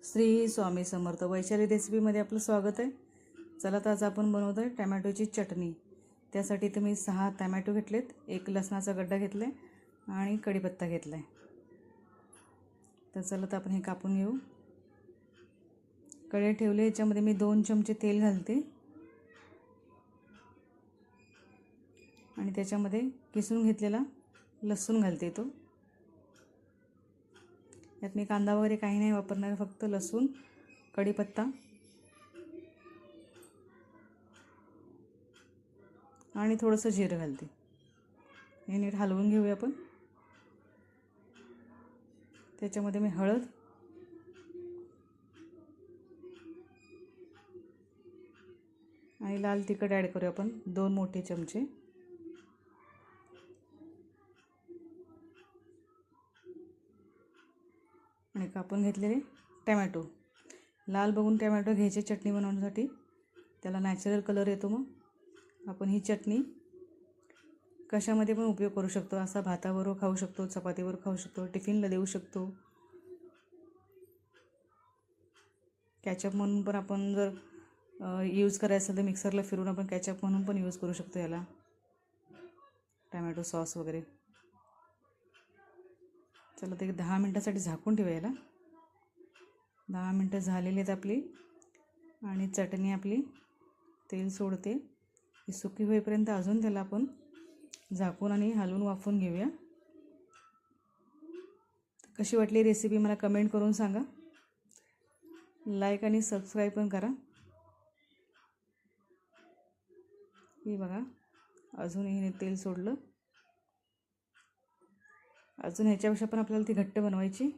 श्री स्वामी समर्थ. वैशाली रेसिपीमध्ये आपलं स्वागत आहे. चला तर आज आपण बनवतो आहे टमॅटोची चटणी. त्यासाठी इथे मी 6 टमॅटो घेतलेत, 1 लसणाचा गड्डा घेतला आहे आणि कढीपत्ता घेतला आहे. तर चला तर आपण हे कापून घेऊ. कढई ठेवले, याच्यामध्ये मी 2 चमचे तेल घालते आणि त्याच्यामध्ये किसून घेतलेला लसूण घालते. तो यात मी कांदा वगैरे काही नाही वापरणार, फक्त लसूण, कढीपत्ता आणि थोडंसं जिरं घालते. हे नीट हलवून घेऊया आपण. त्याच्यामध्ये मी हळद, आणि लाल तिखट ॲड करूया आपण 2 मोठे चमचे. आणि कापून घेतलेले टमॅटो, लाल बघून टमॅटो घ्यायचे चटणी बनवण्यासाठी, त्याला नॅचरल कलर येतो. मग आपण ही चटणी कशामध्ये पण उपयोग करू शकतो. असा भाताबरोबर खाऊ शकतो, चपातीवर खाऊ शकतो, टिफिनला देऊ शकतो. कॅचअप म्हणून पण आपण जर यूज करायचं असेल तर मिक्सरला फिरून आपण कॅचअप म्हणून पण यूज करू शकतो याला, टमॅटो सॉस वगैरे. चला ते 10 मिनटासाठी झाकून ठेवूया याला. 10 मिनटं झालेली आहेत आपली आणि चटणी आपली तेल सोडते. ही सुकी होईपर्यंत अजून त्याला आपण झाकून आणि हलवून वाफवून घेऊया. कशी वाटली रेसिपी मला कमेंट करून सांगा. लाईक आणि सबस्क्राईब पण करा. हे बघा, अजून हिने तेल सोडलं. अजून ह्याच्यापेक्षा पण आपल्याला ती घट्ट बनवायची.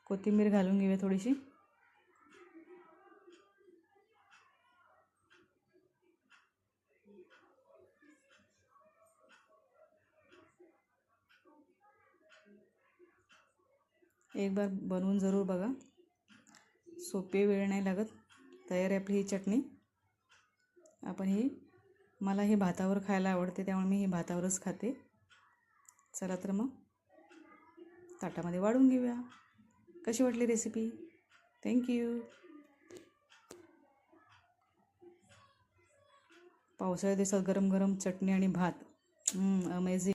कोथिंबीर घालून घेऊया थोडीशी. एक बार बनवून जरूर बघा, सोपे, वेळ नाही लागत. तयार आहे आपली ही चटणी. आपण मला ही भातावर खायला आवडते, त्यामुळे मी ही भातावरच खाते. चला तर मग ताटामध्ये वाढून घेऊया. कशी वाटली रेसिपी? थँक्यू. पावसाळ्यात दिवसात गरम गरम चटणी आणि भात, अमेझिंग.